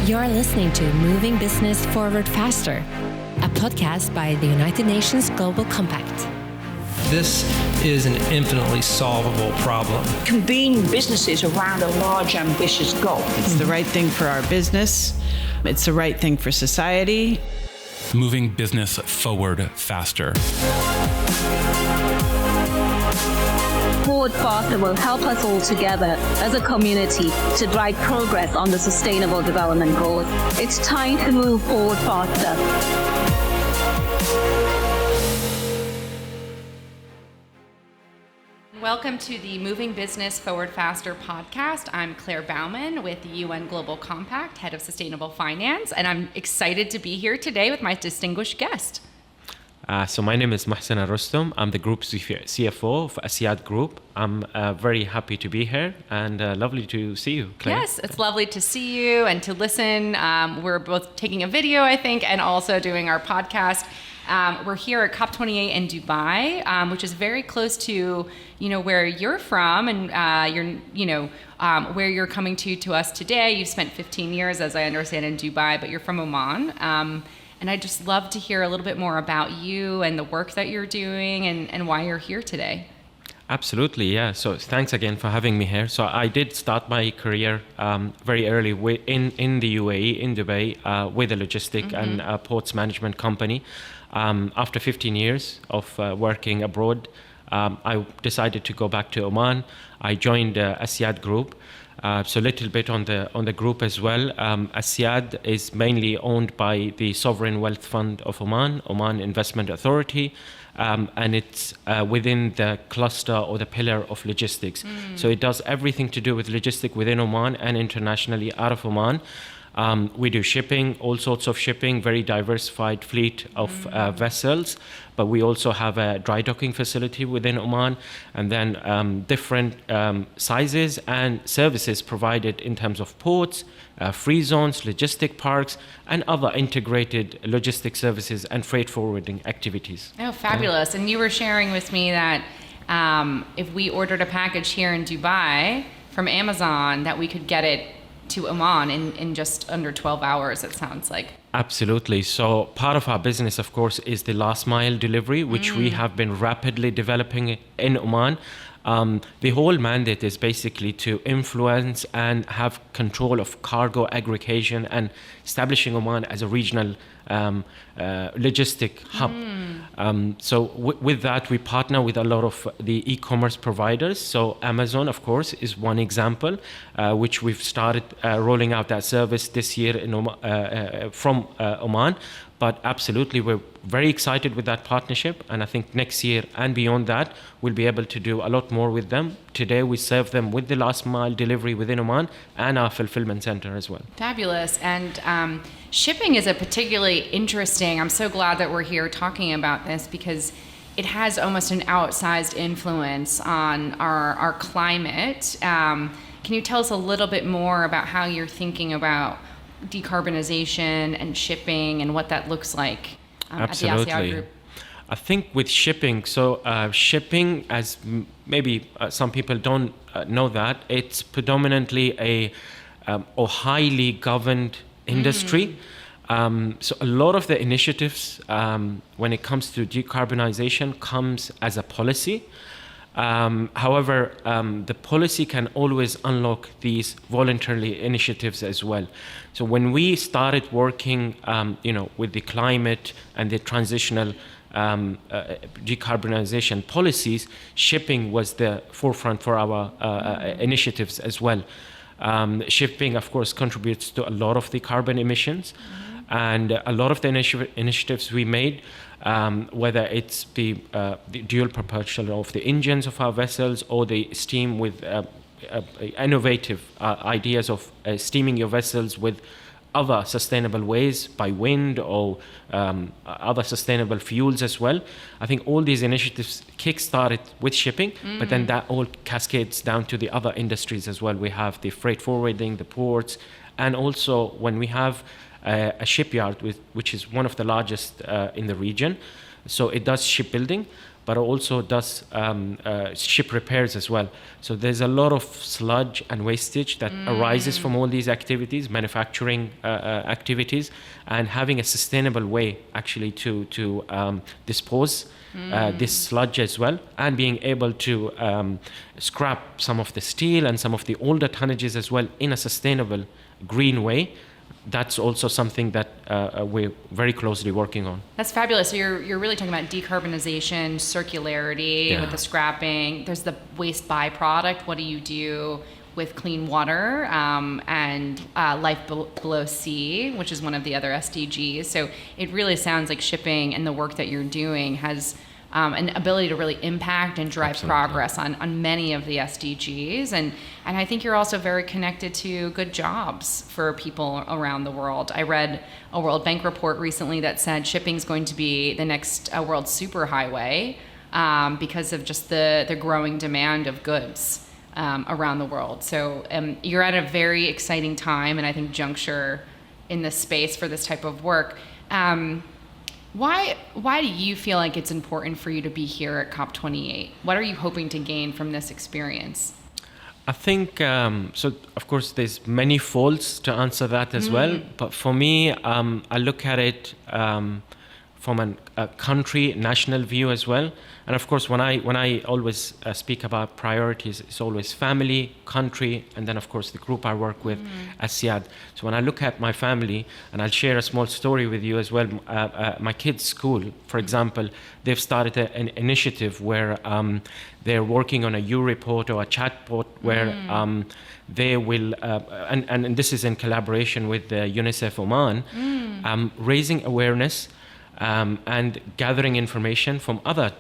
You're listening to Moving Business Forward Faster, a podcast by the United Nations Global Compact. This is an infinitely solvable problem. Convene businesses around a large, ambitious goal. It's the right thing for our business. It's the right thing for society. Moving business forward faster. Forward Faster will help us all together as a community to drive progress on the Sustainable Development Goals. It's time to move forward faster. Welcome to the Moving Business Forward Faster podcast. I'm Claire Baumann with the UN Global Compact, Head of Sustainable Finance, and I'm excited to be here today with my distinguished guest. So my name is Mohsen Al-Rustom. I'm the Group CFO of Asyad Group. I'm very happy to be here and lovely to see you, Claire. Yes, it's lovely to see you and to listen. We're both taking a video, I think, and also doing our podcast. We're here at COP28 in Dubai, which is very close to, where you're from and where you're coming to us today. You've spent 15 years, as I understand, in Dubai, but you're from Oman. And I'd just love to hear a little bit more about you and the work that you're doing and why you're here today. Absolutely, yeah. So thanks again for having me here. So I did start my career very early in the UAE, in Dubai, with a logistic and ports management company. After 15 years of working abroad, I decided to go back to Oman. I joined Asyad Group. So a little bit on the group as well. Asyad is mainly owned by the Sovereign Wealth Fund of Oman Investment Authority, and it's within the cluster or the pillar of logistics. So it does everything to do with logistics within Oman and internationally out of Oman. We do shipping, all sorts of shipping, very diversified fleet of vessels, but we also have a dry docking facility within Oman, and then different sizes and services provided in terms of ports, free zones, logistic parks, and other integrated logistic services and freight forwarding activities. Oh, fabulous. And you were sharing with me that if we ordered a package here in Dubai from Amazon, that we could get it to Oman in just under 12 hours, it sounds like. Absolutely. So part of our business, of course, is the last mile delivery, which we have been rapidly developing in Oman. The whole mandate is basically to influence and have control of cargo aggregation and establishing Oman as a regional logistic hub. So with that, we partner with a lot of the e-commerce providers. So Amazon, of course, is one example, which we've started rolling out that service this year in from Oman. But absolutely, we're very excited with that partnership. And I think next year and beyond that, we'll be able to do a lot more with them. Today, we serve them with the last mile delivery within Oman and our fulfillment center as well. Fabulous. And shipping is a particularly interesting, I'm so glad that we're here talking about this because it has almost an outsized influence on our climate. Can you tell us a little bit more about how you're thinking about decarbonization and shipping and what that looks like at the Asyad Group? I think with shipping, shipping, as maybe some people don't know that, it's predominantly a highly governed industry. So a lot of the initiatives when it comes to decarbonization comes as a policy. However, the policy can always unlock these voluntary initiatives as well. So when we started working, with the climate and the transitional decarbonization policies, shipping was the forefront for our initiatives as well. Shipping, of course, contributes to a lot of the carbon emissions, and a lot of the initiatives we made, whether it's the dual propulsion of the engines of our vessels or the steam with innovative ideas of steaming your vessels with other sustainable ways by wind or other sustainable fuels as well. I think all these initiatives kick-started with shipping, but then that all cascades down to the other industries as well. We have the freight forwarding, the ports, and also when we have a shipyard which is one of the largest in the region. So it does shipbuilding, but also does ship repairs as well. So there's a lot of sludge and wastage that arises from all these activities, manufacturing activities, and having a sustainable way actually to dispose this sludge as well, and being able to scrap some of the steel and some of the older tonnages as well in a sustainable green way. That's also something that we're very closely working on. That's fabulous. So you're really talking about decarbonization, circularity with the scrapping. There's the waste byproduct. What do you do with clean water and life below sea, which is one of the other SDGs. So it really sounds like shipping and the work that you're doing has an ability to really impact and drive progress on many of the SDGs. And I think you're also very connected to good jobs for people around the world. I read a World Bank report recently that said shipping is going to be the next world superhighway because of just the growing demand of goods around the world. So you're at a very exciting time, and I think juncture in this space for this type of work. Why do you feel like it's important for you to be here at COP28? What are you hoping to gain from this experience? I think, so of course there's many folds to answer that as well, but for me, I look at it from a country, national view as well. And of course, when I always speak about priorities, it's always family, country, and then of course the group I work with at SIAD. So when I look at my family, and I'll share a small story with you as well, my kids' school, for example, they've started an initiative where they're working on a U-report or a chatbot where they will, and this is in collaboration with UNICEF Oman, raising awareness and gathering information from other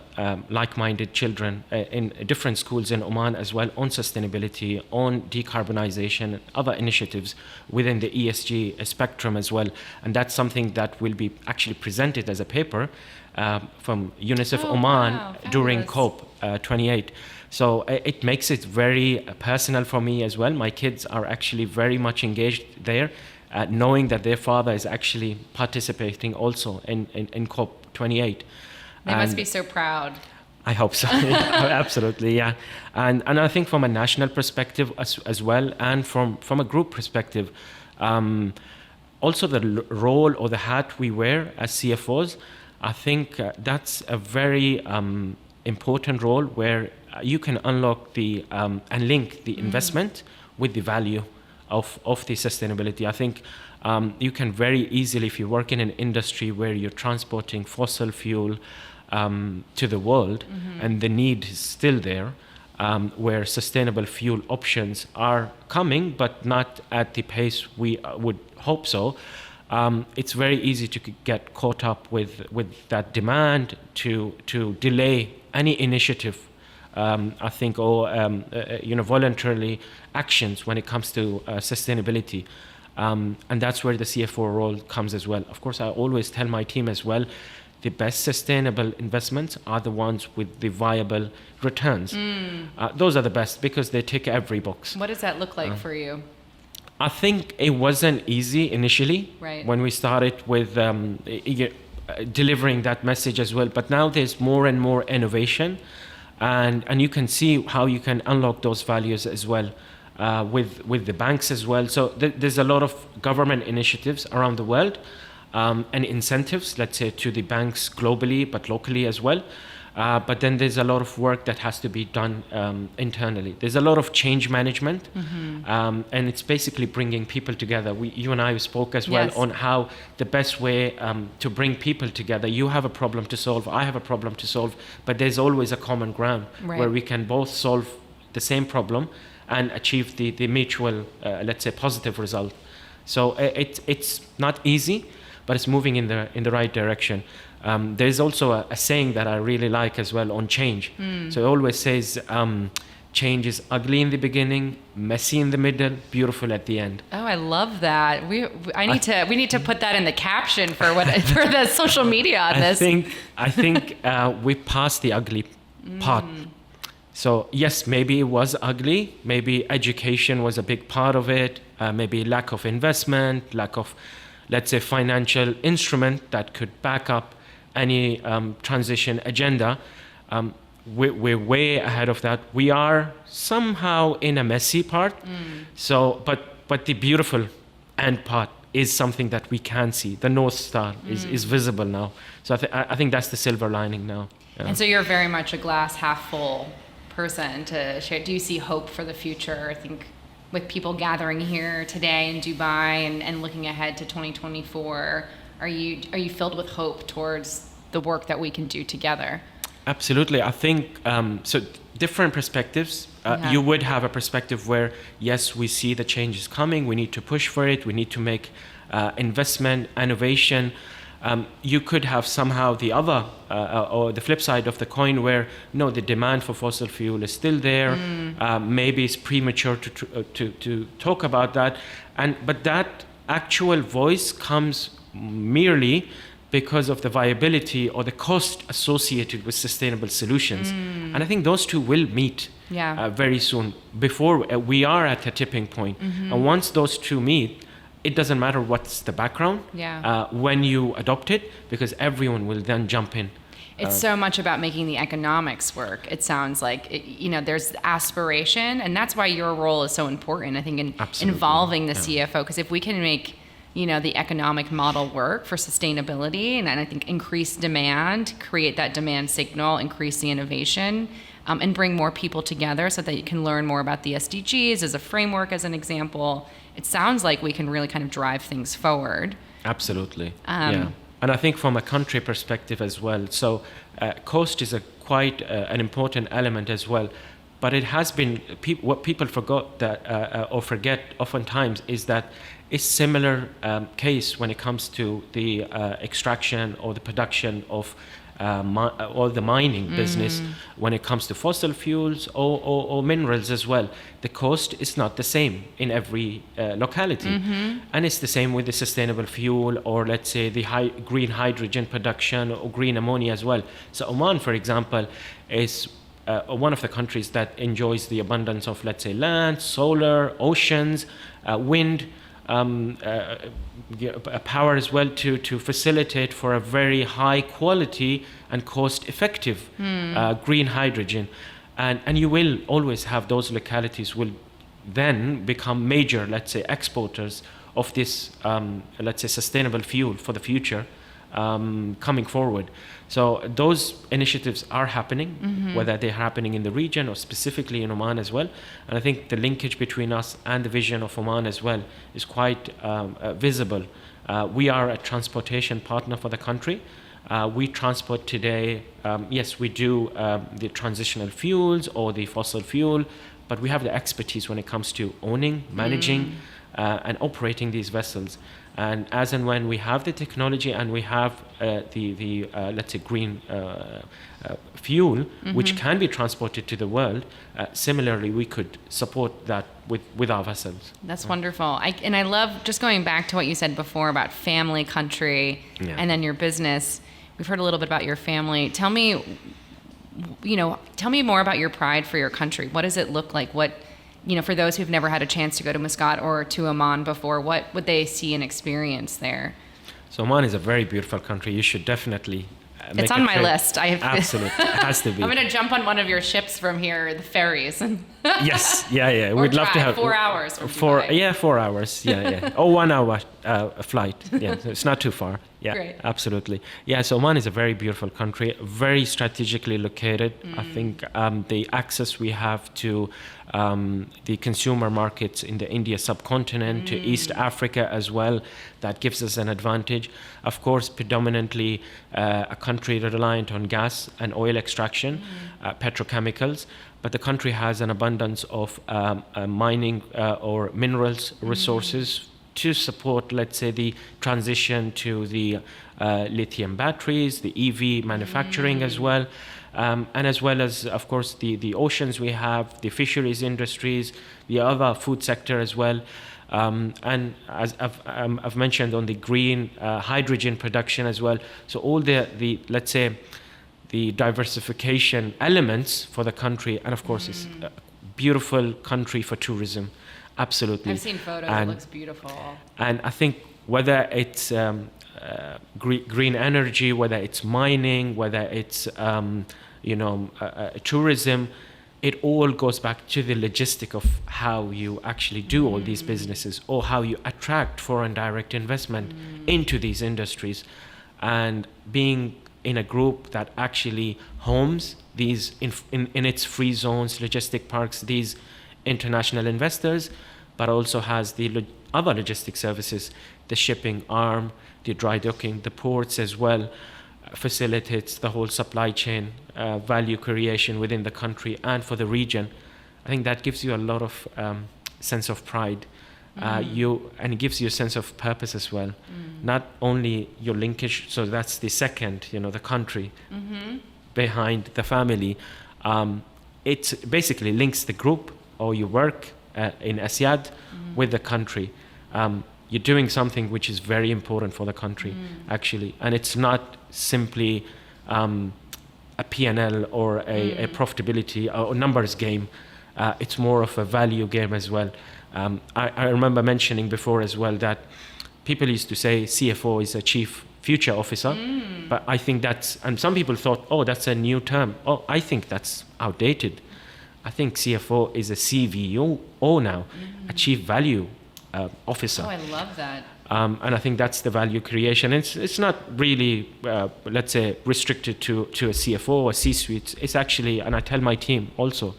like-minded children in different schools in Oman as well on sustainability, on decarbonization, and other initiatives within the ESG spectrum as well. And that's something that will be actually presented as a paper from UNICEF Oman during COP28. So it makes it very personal for me as well. My kids are actually very much engaged there. Knowing that their father is actually participating also in COP28. They must be so proud. I hope so. Absolutely, yeah. And I think from a national perspective as well, and from a group perspective, also the role or the hat we wear as CFOs, I think that's a very important role where you can unlock the and link the investment with the value of the sustainability. I think you can very easily, if you work in an industry where you're transporting fossil fuel to the world, and the need is still there, where sustainable fuel options are coming, but not at the pace we would hope so, it's very easy to get caught up with that demand to delay any initiative, I think, or voluntarily actions when it comes to sustainability, and that's where the CFO role comes as well. Of course, I always tell my team as well, the best sustainable investments are the ones with the viable returns. Those are the best because they tick every box. What does that look like for you? I think it wasn't easy initially when we started with delivering that message as well, but now there's more and more innovation. And you can see how you can unlock those values as well with the banks as well. So there's a lot of government initiatives around the world and incentives, let's say, to the banks globally, but locally as well. But then there's a lot of work that has to be done internally. There's a lot of change management, and it's basically bringing people together. You and I spoke as well on how the best way to bring people together. You have a problem to solve, I have a problem to solve, but there's always a common ground where we can both solve the same problem and achieve the mutual, let's say, positive result. So it's not easy, but it's moving in the right direction. There's also a saying that I really like as well on change. So it always says, change is ugly in the beginning, messy in the middle, beautiful at the end. Oh, I love that. We need to put that in the caption for for the social media on this. I think we passed the ugly part. So yes, maybe it was ugly. Maybe education was a big part of it. Maybe lack of investment, lack of, let's say, financial instrument that could back up any transition agenda. We're way ahead of that. We are somehow in a messy part. So, but the beautiful end part is something that we can see. The North Star is visible now. So I think that's the silver lining now. Yeah. And so you're very much a glass half full person to share. Do you see hope for the future? I think with people gathering here today in Dubai and looking ahead to 2024, are you filled with hope towards the work that we can do together? Absolutely. I think so. Different perspectives. You would have a perspective where, yes, we see the change is coming. We need to push for it. We need to make investment, innovation. You could have somehow the other or the flip side of the coin where, no, the demand for fossil fuel is still there. Maybe it's premature to talk about that. But that actual voice comes merely because of the viability or the cost associated with sustainable solutions. And I think those two will meet very soon. Before we are at a tipping point. And once those two meet, it doesn't matter what's the background when you adopt it, because everyone will then jump in. It's so much about making the economics work. It sounds like, there's aspiration, and that's why your role is so important, I think, in involving the CFO, because if we can make the economic model work for sustainability, and I think increase demand, create that demand signal, increase the innovation, and bring more people together so that you can learn more about the SDGs as a framework, as an example. It sounds like we can really kind of drive things forward. Absolutely. And I think from a country perspective as well. So cost is quite an important element as well. But it has been, what people forgot that or forget oftentimes is that it's similar case when it comes to the extraction or the production of or the mining business when it comes to fossil fuels or minerals as well. The cost is not the same in every locality. And it's the same with the sustainable fuel, or let's say the green hydrogen production or green ammonia as well. So Oman, for example, is one of the countries that enjoys the abundance of, let's say, land, solar, oceans, wind, power as well to facilitate for a very high quality and cost effective green hydrogen. And you will always have those localities will then become major, let's say, exporters of this, let's say, sustainable fuel for the future coming forward. So those initiatives are happening, whether they're happening in the region or specifically in Oman as well. And I think the linkage between us and the vision of Oman as well is quite visible. We are a transportation partner for the country. We transport today, yes, we do the transitional fuels or the fossil fuel, but we have the expertise when it comes to owning, managing, and operating these vessels. And as and when we have the technology and we have the let's say, green fuel, which can be transported to the world, similarly, we could support that with our vessels. That's wonderful. I love just going back to what you said before about family, country, and then your business. We've heard a little bit about your family. Tell me more about your pride for your country. What does it look like? What, for those who've never had a chance to go to Muscat or to Oman before, what would they see and experience there? So Oman is a very beautiful country. You should definitely make it's on my list. Absolutely. It has to be. I'm going to jump on one of your ships from here, the ferries. Yes. Yeah. We'd love to have 4 hours. From 4 hours. Yeah. Or 1 hour flight. Yeah. So it's not too far. Yeah. Great. Absolutely. Yeah. So Oman is a very beautiful country, very strategically located. I think the access we have to the consumer markets in the India subcontinent, to East Africa as well, that gives us an advantage. Of course, predominantly a country reliant on gas and oil extraction, petrochemicals, but the country has an abundance of mining or minerals resources to support, let's say, the transition to the lithium batteries, the EV manufacturing as well. And as well as, of course, the oceans we have, the fisheries industries, the other food sector as well. And as I've mentioned on the green hydrogen production as well. So all the let's say, the diversification elements for the country. And of course, it's a beautiful country for tourism. Absolutely. I've seen photos. It looks beautiful. And I think whether it's green energy, whether it's mining, whether it's tourism. It all goes back to the logistic of how you actually do all these businesses, or how you attract foreign direct investment into these industries. And being in a group that actually homes these in its free zones, logistic parks, these international investors, but also has the other logistic services, the shipping arm, the dry docking, the ports as well, facilitates the whole supply chain value creation within the country and for the region. I think that gives you a lot of sense of pride. And it gives you a sense of purpose as well. Not only your linkage, so that's the second, the country behind the family. It basically links the group or your work in Asyad with the country. You're doing something which is very important for the country, actually. And it's not simply a P&L or a profitability or numbers game. It's more of a value game as well. I remember mentioning before as well that people used to say CFO is a Chief Future Officer, but I think and some people thought, oh, that's a new term. Oh, I think that's outdated. I think CFO is a CVO now, a Chief Value Officer. Oh, I love that. And I think that's the value creation. It's not really, let's say, restricted to a CFO or C-suite. It's actually, and I tell my team also,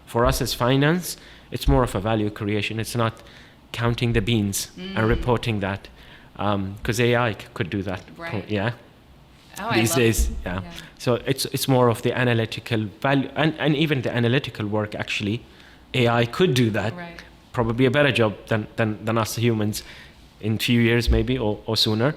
for us as finance, it's more of a value creation. It's not counting the beans and reporting that, because AI could do that. Right. Yeah. Oh, These days, yeah. So it's more of the analytical value, and even the analytical work. Actually, AI could do that. Right. Probably a better job than us humans, in a few years maybe or sooner.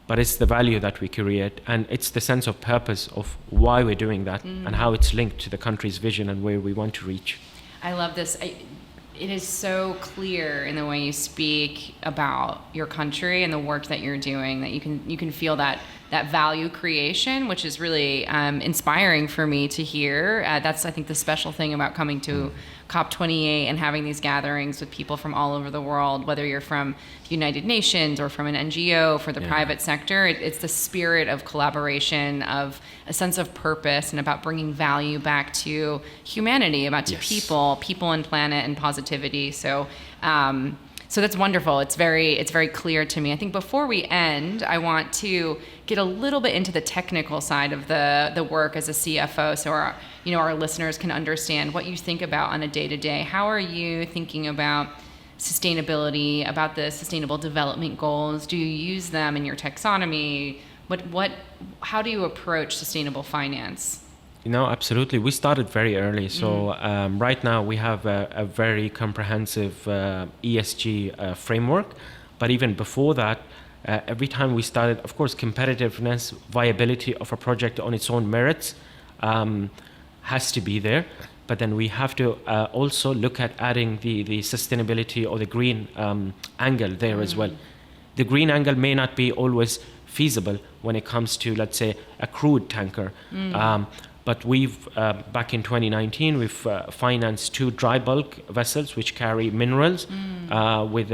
But it's the value that we create, and it's the sense of purpose of why we're doing that and how it's linked to the country's vision and where we want to reach. I love this. It is so clear in the way you speak about your country and the work that you're doing that you can feel that value creation, which is really inspiring for me to hear. That's, I think, the special thing about coming to COP28 and having these gatherings with people from all over the world, whether you're from the United Nations or from an NGO for the private sector. It's the spirit of collaboration, of a sense of purpose, and about bringing value back to humanity, about to people and planet and positivity. So that's wonderful. It's very clear to me. I think before we end, I want to get a little bit into the technical side of the work as a CFO, so our listeners can understand what you think about on a day-to-day. How are you thinking about sustainability, about the Sustainable Development Goals? Do you use them in your taxonomy? How do you approach sustainable finance? Absolutely. We started very early. So right now we have a very comprehensive ESG framework. But even before that, every time we started, of course, competitiveness, viability of a project on its own merits has to be there. But then we have to also look at adding the sustainability or the green angle there as well. The green angle may not be always feasible when it comes to, let's say, a crude tanker. But we've, back in 2019, we've financed 2 dry bulk vessels which carry minerals with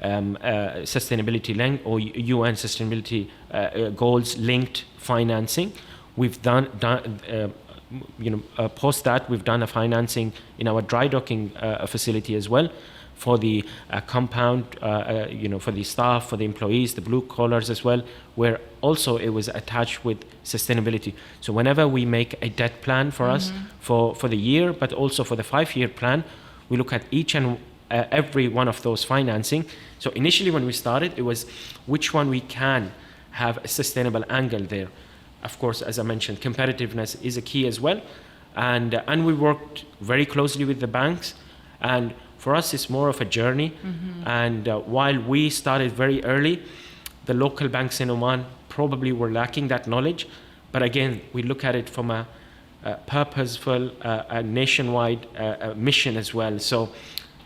sustainability link or UN sustainability goals linked financing. We've post that, we've done a financing in our dry docking facility as well for the compound, for the staff, for the employees, the blue collars as well, where also it was attached with sustainability. So whenever we make a debt plan for us for the year, but also for the 5-year plan, we look at each and every one of those financing. So initially when we started, it was which one we can have a sustainable angle there. Of course, as I mentioned, competitiveness is a key as well. And we worked very closely with the banks. And for us, it's more of a journey. And while we started very early, the local banks in Oman probably were lacking that knowledge. But again, we look at it from a purposeful, a nationwide mission as well. So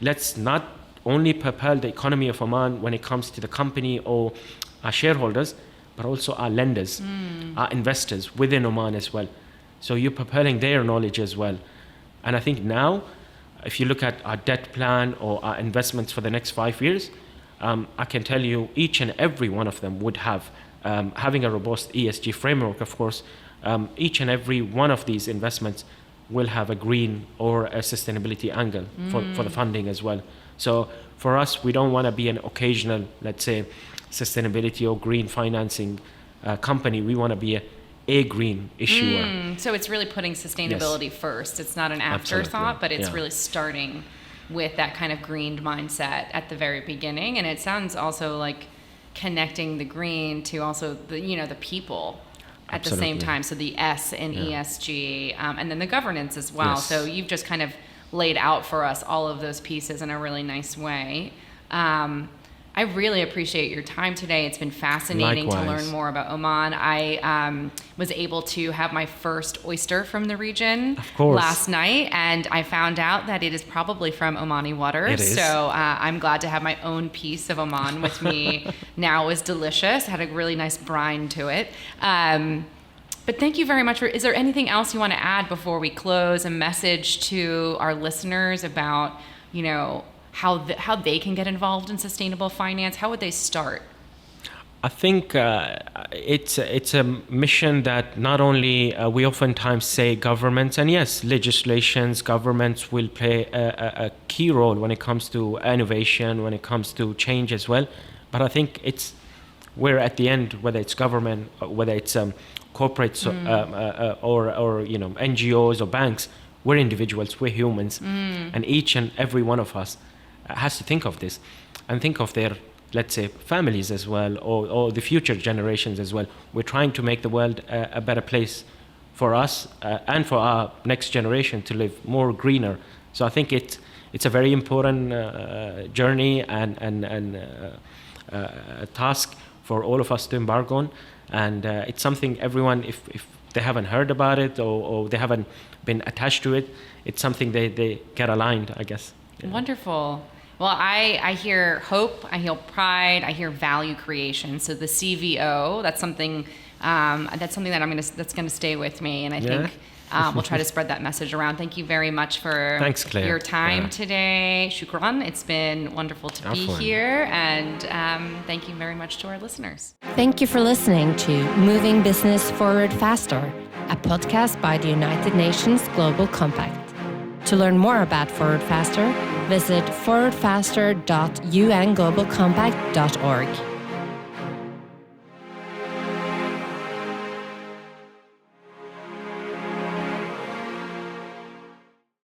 let's not only propel the economy of Oman when it comes to the company or our shareholders, but also our lenders, our investors within Oman as well. So you're propelling their knowledge as well. And I think now, if you look at our debt plan or our investments for the next 5 years, I can tell you each and every one of them would have, having a robust ESG framework, of course, each and every one of these investments will have a green or a sustainability angle for the funding as well. So for us, we don't want to be an occasional, let's say, sustainability or green financing company. We want to be a green issuer. So it's really putting sustainability first. It's not an afterthought, but it's really starting with that kind of green mindset at the very beginning. And it sounds also like connecting the green to also the people at the same time. So the S in ESG, and then the governance as well. So you've just kind of laid out for us all of those pieces in a really nice way. I really appreciate your time today. It's been fascinating to learn more about Oman. I was able to have my first oyster from the region last night, and I found out that it is probably from Omani waters. So I'm glad to have my own piece of Oman with me now. It was delicious. It had a really nice brine to it. But thank you very much. Is there anything else you want to add before we close? A message to our listeners about, how they can get involved in sustainable finance? How would they start? I think it's a mission that not only we oftentimes say governments, and yes, legislations, governments will play a key role when it comes to innovation, when it comes to change as well. But I think we're at the end, whether it's government, whether it's corporates or NGOs or banks, we're individuals, we're humans, and each and every one of us has to think of this and think of their, let's say, families as well, or the future generations as well. We're trying to make the world a better place for us and for our next generation to live more greener. So I think it's a very important journey and a task for all of us to embark on. And it's something everyone, if they haven't heard about it or they haven't been attached to it, it's something they get aligned, I guess. Yeah. Wonderful. Well, I hear hope, I hear pride, I hear value creation. So the CVO, that's something that's gonna stay with me, and I think we'll try to spread that message around. Thank you very much for your time today. Shukran. It's been wonderful to be here, and thank you very much to our listeners. Thank you for listening to Moving Business Forward Faster, a podcast by the United Nations Global Compact. To learn more about Forward Faster, visit forwardfaster.unglobalcompact.org.